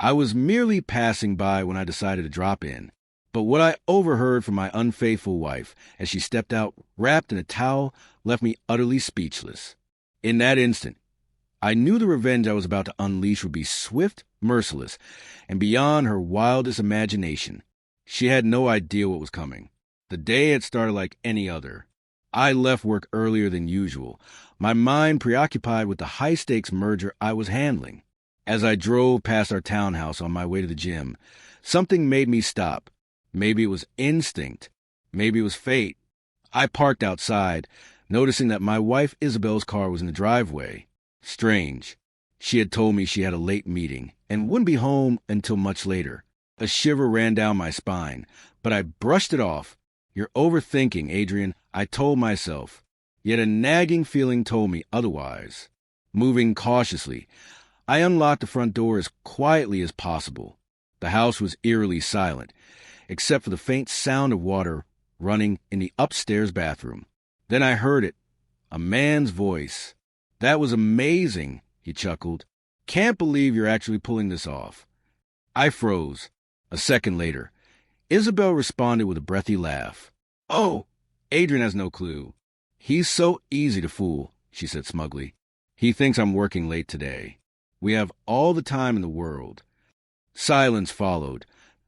I was merely passing by when I decided to drop in. But what I overheard from my unfaithful wife as she stepped out wrapped in a towel left me utterly speechless. In that instant, I knew the revenge I was about to unleash would be swift, merciless, and beyond her wildest imagination. She had no idea what was coming. The day had started like any other. I left work earlier than usual, my mind preoccupied with the high-stakes merger I was handling. As I drove past our townhouse on my way to the gym, something made me stop. Maybe it was instinct. Maybe it was fate. I parked outside, noticing that my wife Isabel's car was in the driveway. Strange. She had told me she had a late meeting and wouldn't be home until much later. A shiver ran down my spine, but I brushed it off. You're overthinking, Adrian, I told myself. Yet a nagging feeling told me otherwise. Moving cautiously, I unlocked the front door as quietly as possible. The house was eerily silent, except for the faint sound of water running in the upstairs bathroom. Then I heard it, a man's voice. That was amazing, he chuckled. Can't believe you're actually pulling this off. I froze. A second later, Isabel responded with a breathy laugh. Oh, Adrian has no clue. He's so easy to fool, she said smugly. He thinks I'm working late today. We have all the time in the world. Silence followed,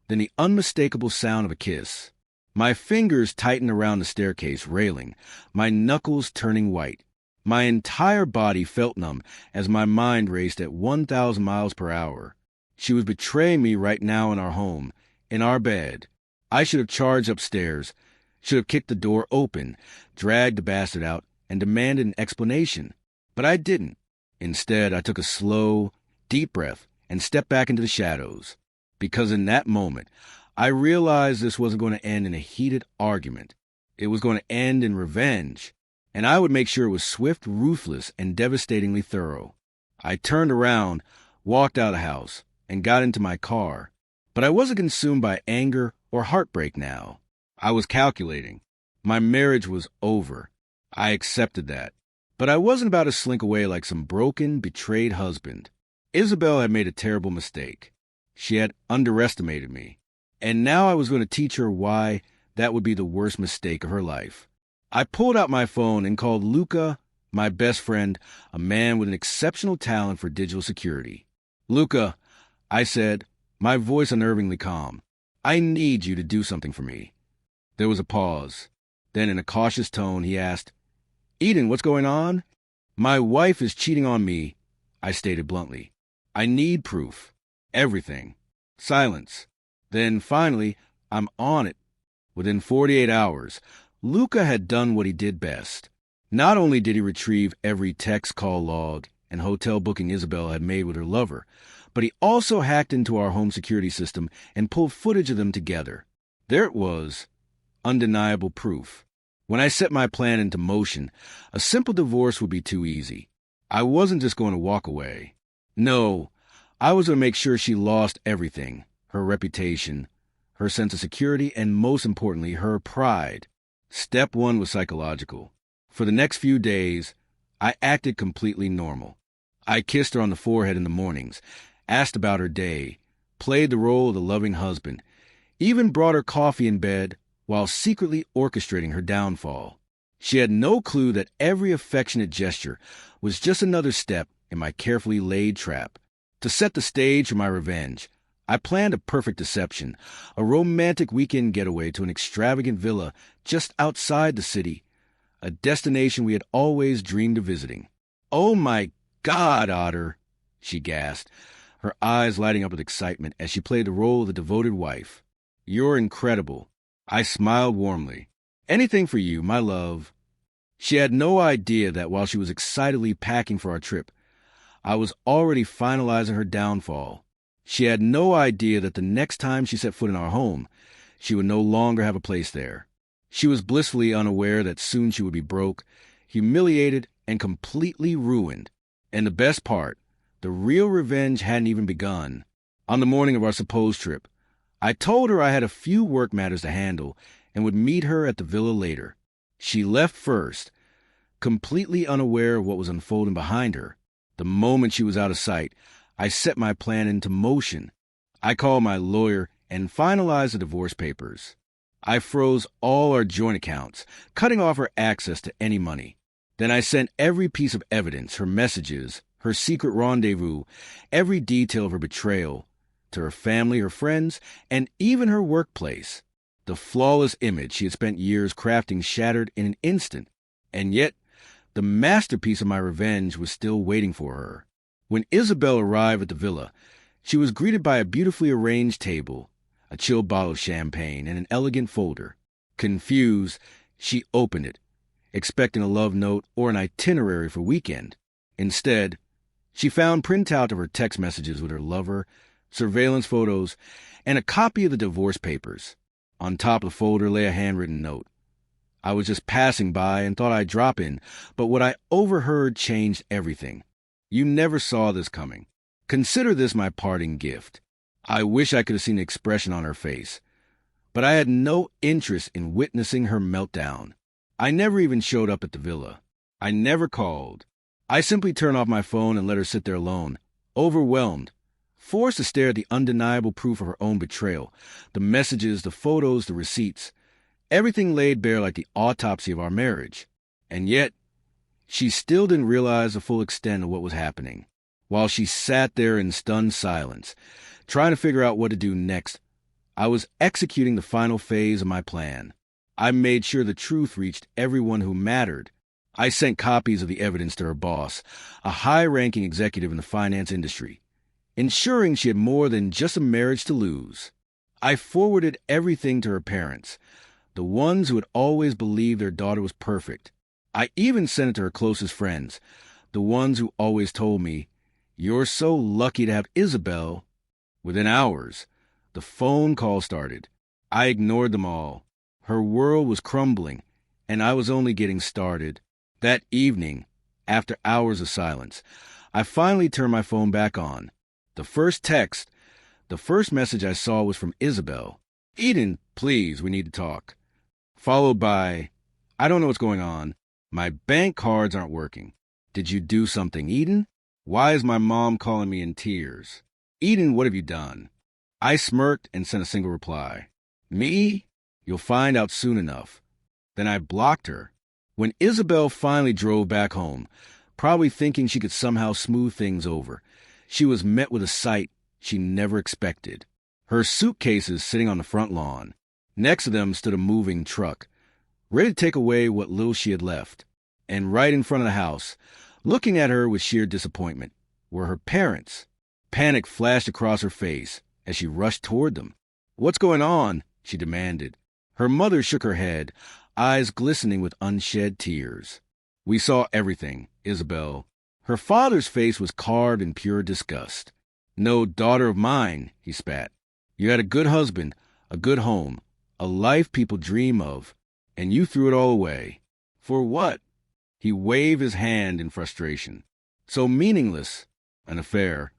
then the unmistakable sound of a kiss. My fingers tightened around the staircase railing, my knuckles turning white. My entire body felt numb as my mind raced at 1,000 miles per hour. She was betraying me right now in our home, in our bed. I should have charged upstairs, should have kicked the door open, dragged the bastard out, and demanded an explanation. But I didn't. Instead, I took a slow, deep breath and stepped back into the shadows. Because in that moment, I realized this wasn't going to end in a heated argument. It was going to end in revenge. And I would make sure it was swift, ruthless, and devastatingly thorough. I turned around, walked out of the house, and got into my car. But I wasn't consumed by anger or heartbreak now. I was calculating. My marriage was over. I accepted that. But I wasn't about to slink away like some broken, betrayed husband. Isabel had made a terrible mistake. She had underestimated me. And now I was going to teach her why that would be the worst mistake of her life. I pulled out my phone and called Luca, my best friend, a man with an exceptional talent for digital security. Luca, I said, my voice unnervingly calm, I need you to do something for me. There was a pause. Then in a cautious tone, he asked, Eden, what's going on? My wife is cheating on me, I stated bluntly. I need proof. Everything. Silence. Then finally, I'm on it. Within 48 hours, Luca had done what he did best. Not only did he retrieve every text call log and hotel booking Isabel had made with her lover, but he also hacked into our home security system and pulled footage of them together. There it was, undeniable proof. When I set my plan into motion, a simple divorce would be too easy. I wasn't just going to walk away. No, I was going to make sure she lost everything, her reputation, her sense of security, and most importantly, her pride. Step one was psychological. For the next few days, I acted completely normal. I kissed her on the forehead in the mornings, asked about her day, played the role of the loving husband, even brought her coffee in bed while secretly orchestrating her downfall. She had no clue that every affectionate gesture was just another step in my carefully laid trap. To set the stage for my revenge, I planned a perfect deception, a romantic weekend getaway to an extravagant villa just outside the city, a destination we had always dreamed of visiting. Oh my God, Otter, she gasped, her eyes lighting up with excitement as she played the role of the devoted wife. You're incredible. I smiled warmly. Anything for you, my love. She had no idea that while she was excitedly packing for our trip, I was already finalizing her downfall. She had no idea that the next time she set foot in our home, she would no longer have a place there. She was blissfully unaware that soon she would be broke, humiliated, and completely ruined. And the best part, the real revenge hadn't even begun. On the morning of our supposed trip, I told her I had a few work matters to handle and would meet her at the villa later. She left first, completely unaware of what was unfolding behind her. The moment she was out of sight, I set my plan into motion. I called my lawyer and finalized the divorce papers. I froze all our joint accounts, cutting off her access to any money. Then I sent every piece of evidence, her messages, her secret rendezvous, every detail of her betrayal, to her family, her friends, and even her workplace. The flawless image she had spent years crafting shattered in an instant, and yet the masterpiece of my revenge was still waiting for her. When Isabel arrived at the villa, she was greeted by a beautifully arranged table, a chilled bottle of champagne, and an elegant folder. Confused, she opened it, expecting a love note or an itinerary for weekend. Instead, she found printout of her text messages with her lover, surveillance photos, and a copy of the divorce papers. On top of the folder lay a handwritten note. I was just passing by and thought I'd drop in, but what I overheard changed everything. You never saw this coming. Consider this my parting gift. I wish I could have seen the expression on her face, but I had no interest in witnessing her meltdown. I never even showed up at the villa. I never called. I simply turned off my phone and let her sit there alone, overwhelmed, forced to stare at the undeniable proof of her own betrayal, the messages, the photos, the receipts, everything laid bare like the autopsy of our marriage. And yet, she still didn't realize the full extent of what was happening. While she sat there in stunned silence, trying to figure out what to do next, I was executing the final phase of my plan. I made sure the truth reached everyone who mattered. I sent copies of the evidence to her boss, a high-ranking executive in the finance industry, ensuring she had more than just a marriage to lose. I forwarded everything to her parents, the ones who had always believed their daughter was perfect. I even sent it to her closest friends, the ones who always told me, "You're so lucky to have Isabel." Within hours, the phone call started. I ignored them all. Her world was crumbling, and I was only getting started. That evening, after hours of silence, I finally turned my phone back on. The first message I saw was from Isabel. "Eden, please, we need to talk." Followed by, "I don't know what's going on. My bank cards aren't working. Did you do something, Eden? Why is my mom calling me in tears? Eden, what have you done?" I smirked and sent a single reply. "Me? You'll find out soon enough." Then I blocked her. When Isabel finally drove back home, probably thinking she could somehow smooth things over, she was met with a sight she never expected. Her suitcases sitting on the front lawn. Next to them stood a moving truck, ready to take away what little she had left. And right in front of the house, looking at her with sheer disappointment, were her parents. Panic flashed across her face as she rushed toward them. "What's going on?" she demanded. Her mother shook her head, eyes glistening with unshed tears. "We saw everything, Isabel." Her father's face was carved in pure disgust. "No daughter of mine," he spat. "You had a good husband, a good home, a life people dream of, and you threw it all away. For what?" He waved his hand in frustration. "So meaningless, an affair."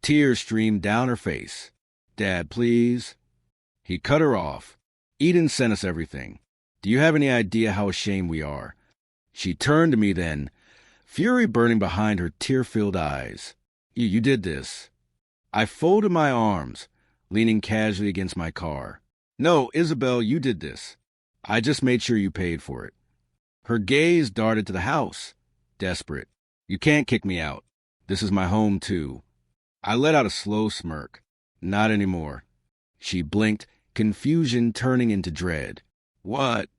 Tears streamed down her face. "Dad, please." He cut her off. "Eden sent us everything. Do you have any idea how ashamed we are?" She turned to me then, fury burning behind her tear-filled eyes. You did this." I folded my arms, leaning casually against my car. "No, Isabel, you did this. I just made sure you paid for it." Her gaze darted to the house, desperate. "You can't kick me out. This is my home, too." I let out a slow smirk. "Not anymore." She blinked, confusion turning into dread. "What?"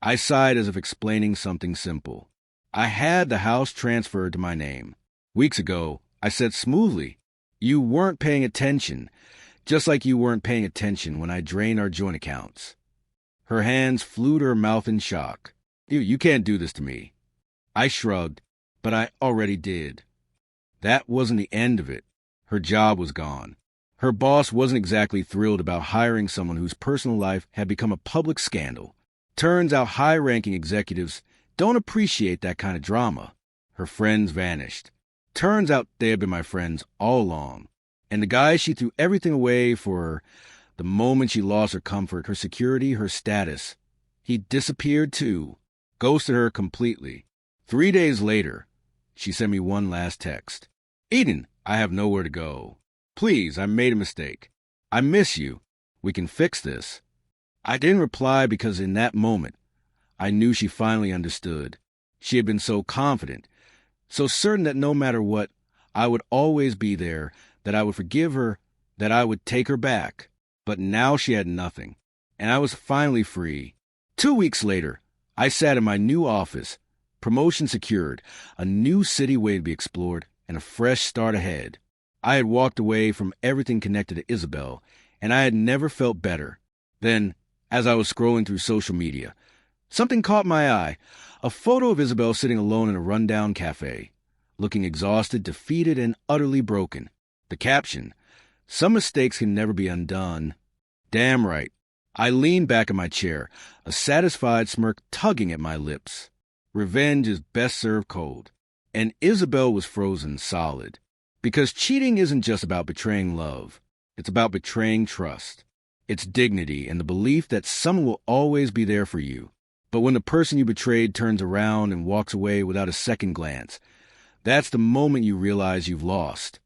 I sighed as if explaining something simple. "I had the house transferred to my name. Weeks ago, I said smoothly, you weren't paying attention, just like you weren't paying attention when I drained our joint accounts." Her hands flew to her mouth in shock. You can't do this to me." I shrugged, but I already did. That wasn't the end of it. Her job was gone. Her boss wasn't exactly thrilled about hiring someone whose personal life had become a public scandal. Turns out high-ranking executives don't appreciate that kind of drama. Her friends vanished. Turns out they had been my friends all along. And the guy she threw everything away for, the moment she lost her comfort, her security, her status, he disappeared too, ghosted her completely. 3 days later, she sent me one last text. "Eden, I have nowhere to go. Please, I made a mistake. I miss you. We can fix this. I didn't reply because in that moment, I knew she finally understood. She had been so confident, so certain that no matter what, I would always be there, that I would forgive her, that I would take her back. But now she had nothing, and I was finally free. 2 weeks later, I sat in my new office, promotion secured, a new city waiting to be explored, and a fresh start ahead. I had walked away from everything connected to Isabel, and I had never felt better. Then, as I was scrolling through social media, something caught my eye, a photo of Isabel sitting alone in a rundown cafe, looking exhausted, defeated, and utterly broken. The caption, "Some mistakes can never be undone." Damn right. I leaned back in my chair, a satisfied smirk tugging at my lips. Revenge is best served cold. And Isabel was frozen solid. Because cheating isn't just about betraying love. It's about betraying trust. It's dignity and the belief that someone will always be there for you. But when the person you betrayed turns around and walks away without a second glance, that's the moment you realize you've lost.